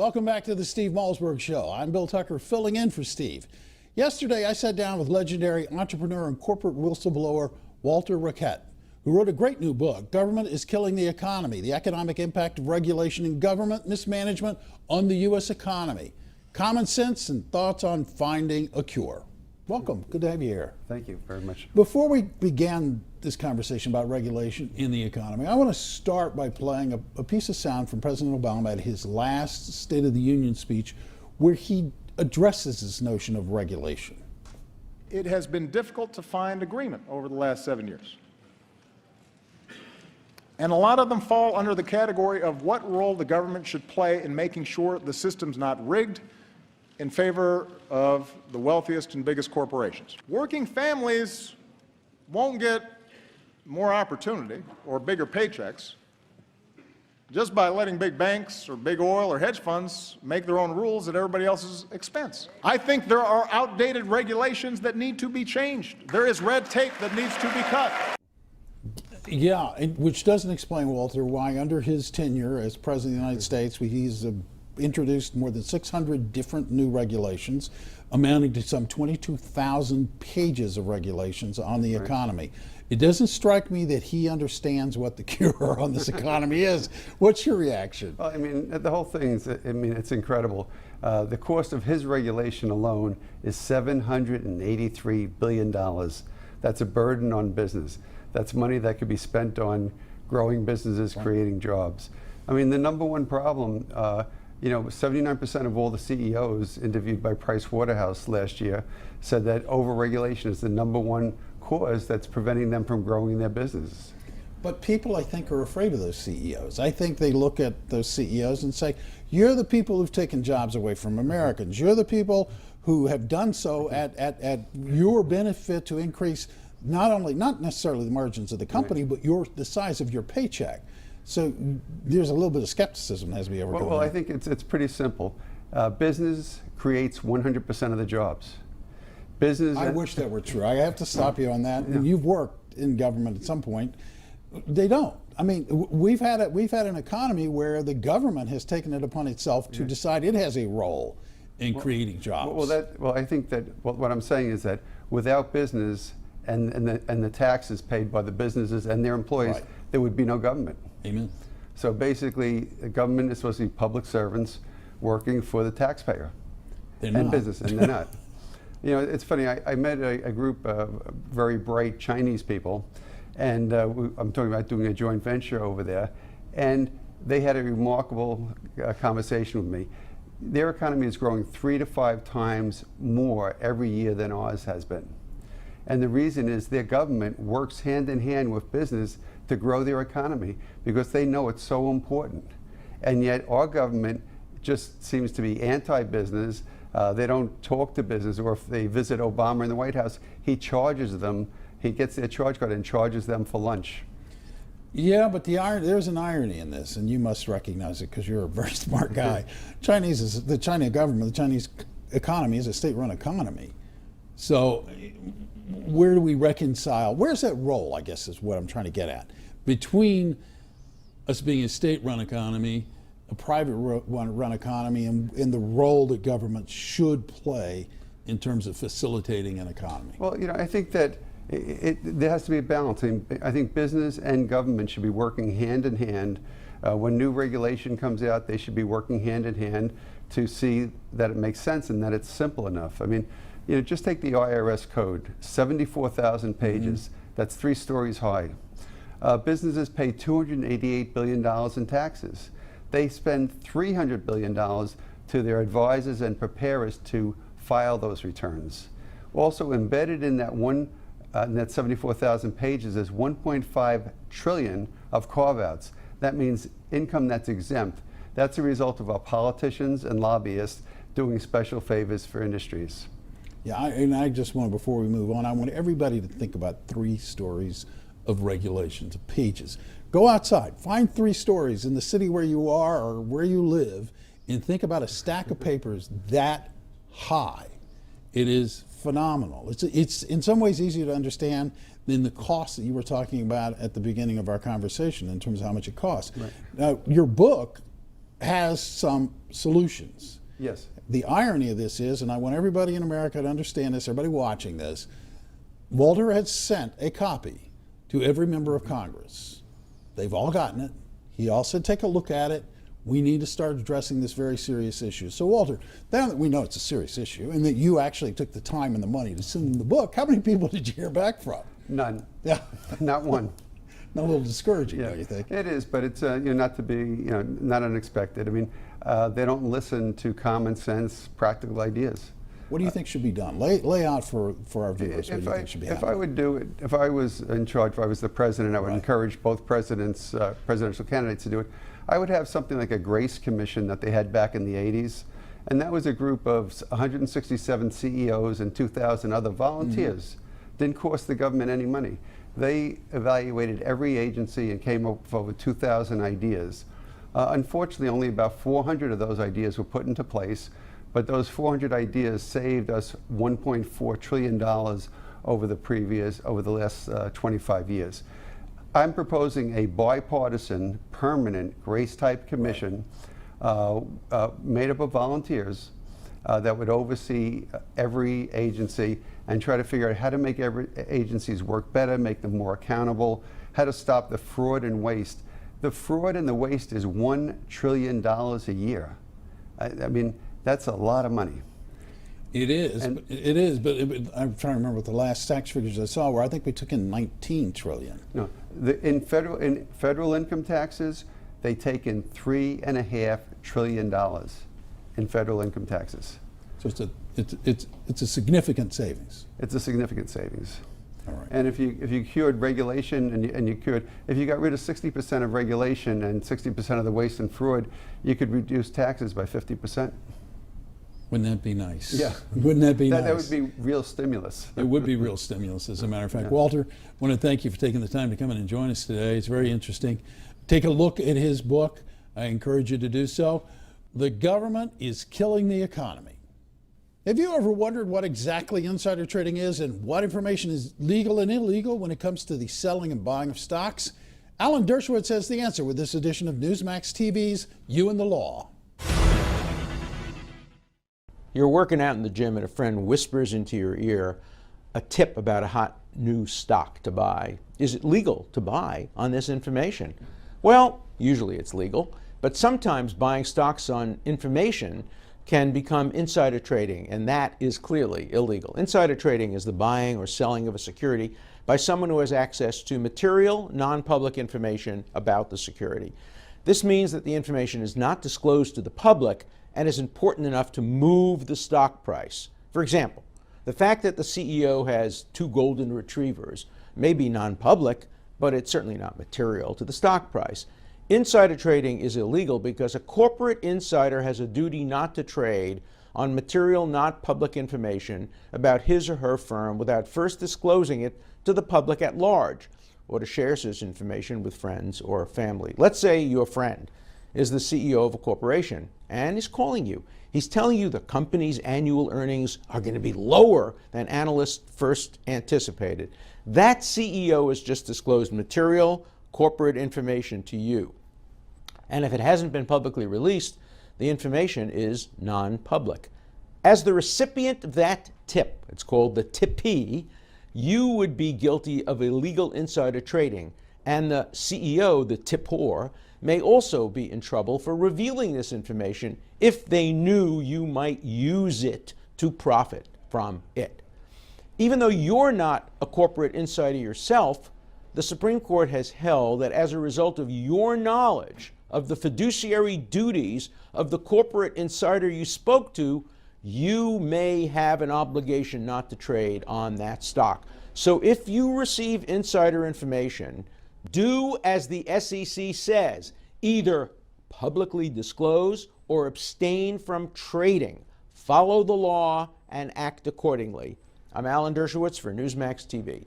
Welcome back to the Steve Malzberg Show. I'm Bill Tucker, filling in for Steve. Yesterday, I sat down with legendary entrepreneur and corporate whistleblower Walter Raquet, who wrote a great new book, Government is Killing the Economy, the Economic Impact of Regulation and Government Mismanagement on the U.S. Economy. Common sense and thoughts on finding a cure. Welcome. Good to have you here. Thank you very much. Before we began this conversation about regulation in the economy, I want to start by playing a piece of sound from President Obama at his last State of the Union speech, where he addresses this notion of regulation. It has been difficult to find agreement over the last 7 years. And a lot of them fall under the category of what role the government should play in making sure the system's not rigged in favor of the wealthiest and biggest corporations. Working families won't get more opportunity or bigger paychecks just by letting big banks or big oil or hedge funds make their own rules at everybody else's expense. I think there are outdated regulations that need to be changed. There is red tape that needs to be cut. Yeah, which doesn't explain, Walter, why under his tenure as President of the United States, he's introduced more than 600 different new regulations, amounting to some 22,000 pages of regulations on the economy. It doesn't strike me that he understands what the cure on this economy is. What's your reaction? Well, I mean, the whole thing is, it's incredible. The cost of his regulation alone is $783 billion. That's a burden on business. That's money that could be spent on growing businesses, creating jobs. I mean, the number one problem, 79% of all the CEOs interviewed by Price Waterhouse last year said that overregulation is the number one cause that's preventing them from growing their businesses. But people, I think, are afraid of those CEOs. I think they look at those CEOs and say, you're the people who've taken jobs away from Americans. You're the people who have done so at your benefit to increase not necessarily the margins of the company, but the size of your paycheck. So there's a little bit of skepticism that has to be overcome. Well, I think it's pretty simple. Business creates 100% of the jobs. I wish that were true. I have to stop you on that. Yeah. You've worked in government at some point. They don't. I mean, we've had an economy where the government has taken it upon itself to decide it has a role in creating jobs. I think that what I'm saying is that without business and the taxes paid by the businesses and their employees, there would be no government. Amen. So basically, the government is supposed to be public servants working for the taxpayer and business, and they're not. It's funny, I met a group of very bright Chinese people, and I'm talking about doing a joint venture over there, and they had a remarkable conversation with me. Their economy is growing 3 to 5 times more every year than ours has been. And the reason is their government works hand in hand with business to grow their economy because they know it's so important. And yet our government just seems to be anti-business. They don't talk to business, or if they visit Obama in the White House, he charges them. He gets their charge card and charges them for lunch. Yeah, but there's an irony in this, and you must recognize it because you're a very smart guy. The Chinese government, the Chinese economy is a state-run economy. So where do we reconcile? Where's that role, I guess, is what I'm trying to get at, between us being a state-run economy, a private run economy, and the role that government should play in terms of facilitating an economy? Well, I think that there has to be a balance. I think business and government should be working hand in hand. When new regulation comes out, they should be working hand in hand to see that it makes sense and that it's simple enough. I mean, just take the IRS code, 74,000 pages. That's 3 stories high. Businesses pay $288 billion in taxes. They spend $300 billion to their advisors and preparers to file those returns. Also embedded in that 74,000 pages is 1.5 trillion of carve-outs. That means income that's exempt. That's a result of our politicians and lobbyists doing special favors for industries. Yeah, and I just want, before we move on, I want everybody to think about 3 stories of regulations, of pages. Go outside, find 3 stories in the city where you are or where you live, and think about a stack of papers that high. It is phenomenal. It's in some ways easier to understand than the cost that you were talking about at the beginning of our conversation in terms of how much it costs. Right. Now, your book has some solutions. Yes. The irony of this is, and I want everybody in America to understand this, everybody watching this, Walter has sent a copy to every member of Congress. They've all gotten it. He all said, take a look at it. We need to start addressing this very serious issue. So Walter, now that we know it's a serious issue and that you actually took the time and the money to send them the book, how many people did you hear back from? None. Yeah. Not one. A little discouraging, Yeah, don't you think? it is, but it's not to be not unexpected. I mean, they don't listen to common sense, practical ideas. What do you think should be done? Lay out for our viewers what do you think should be If happening. I would do it, if I was in charge, if I was the president, I would encourage both presidents, presidential candidates to do it. I would have something like a Grace Commission that they had back in the 80s. And that was a group of 167 CEOs and 2,000 other volunteers. Didn't cost the government any money. They evaluated every agency and came up with over 2,000 ideas. Unfortunately, only about 400 of those ideas were put into place, but those 400 ideas saved us $1.4 trillion over the last 25 years. I'm proposing a bipartisan, permanent, Grace-type commission made up of volunteers that would oversee every agency and try to figure out how to make every agencies work better, make them more accountable, how to stop the fraud and waste. The fraud and the waste is $1 trillion a year. I mean, that's a lot of money. It is, but I'm trying to remember what the last tax figures I saw were. I think we took in 19 trillion. No, in federal income taxes, they take in $3.5 trillion in federal income taxes. So it's a significant savings. It's a significant savings. All right. And if you cured regulation if you got rid of 60% of regulation and 60% of the waste and fraud, you could reduce taxes by 50%. Wouldn't that be nice? Yeah. Wouldn't that be nice? That would be real stimulus. It would be real stimulus, as a matter of fact. Walter, I want to thank you for taking the time to come in and join us today. It's very interesting. Take a look at his book. I encourage you to do so. The Government is Killing the Economy. Have you ever wondered what exactly insider trading is and what information is legal and illegal when it comes to the selling and buying of stocks? Alan Dershowitz has the answer with this edition of Newsmax TV's You and the Law. You're working out in the gym and a friend whispers into your ear a tip about a hot new stock to buy. Is it legal to buy on this information? Well, usually it's legal, but sometimes buying stocks on information can become insider trading, and that is clearly illegal. Insider trading is the buying or selling of a security by someone who has access to material, non-public information about the security. This means that the information is not disclosed to the public and is important enough to move the stock price. For example, the fact that the CEO has 2 golden retrievers may be non-public, but it's certainly not material to the stock price. Insider trading is illegal because a corporate insider has a duty not to trade on material, not public information about his or her firm without first disclosing it to the public at large, or to share such information with friends or family. Let's say your friend is the CEO of a corporation and is calling you. He's telling you the company's annual earnings are going to be lower than analysts first anticipated. That CEO has just disclosed material, corporate information to you. And if it hasn't been publicly released, the information is non-public. As the recipient of that tip, it's called the tippee, you would be guilty of illegal insider trading, and the CEO, the tipper, may also be in trouble for revealing this information if they knew you might use it to profit from it. Even though you're not a corporate insider yourself, the Supreme Court has held that as a result of your knowledge of the fiduciary duties of the corporate insider you spoke to, you may have an obligation not to trade on that stock. So if you receive insider information, do as the SEC says, either publicly disclose or abstain from trading. Follow the law and act accordingly. I'm Alan Dershowitz for Newsmax TV.